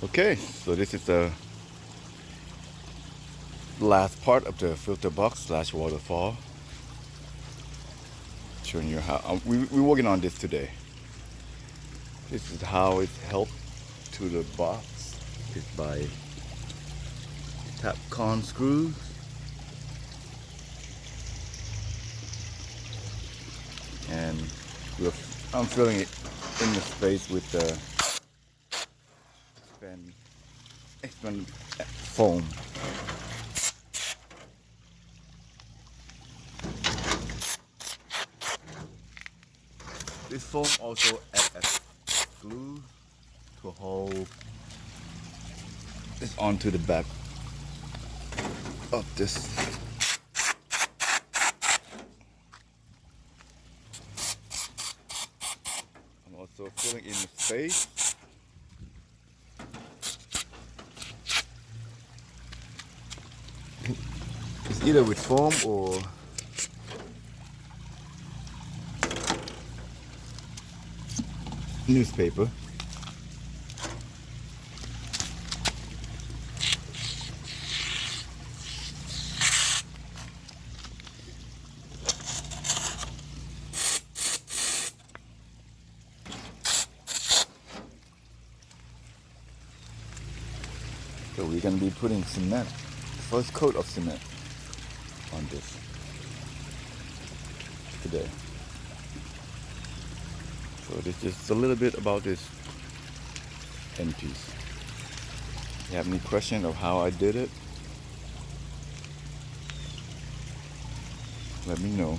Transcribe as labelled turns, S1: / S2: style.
S1: Okay, so this is the last part of the filter box slash waterfall. Showing you how we're working on this today. This is how it helped to the box. It's by tap con screws. And I'm filling it in the space with the expand foam. This foam also acts as glue to hold this onto the back of this. I'm also filling in the space. It's either with foam or newspaper. So we're going to be putting cement, first coat of cement on this today. So this is just a little bit about this end piece. If you have any question of how I did it, let me know.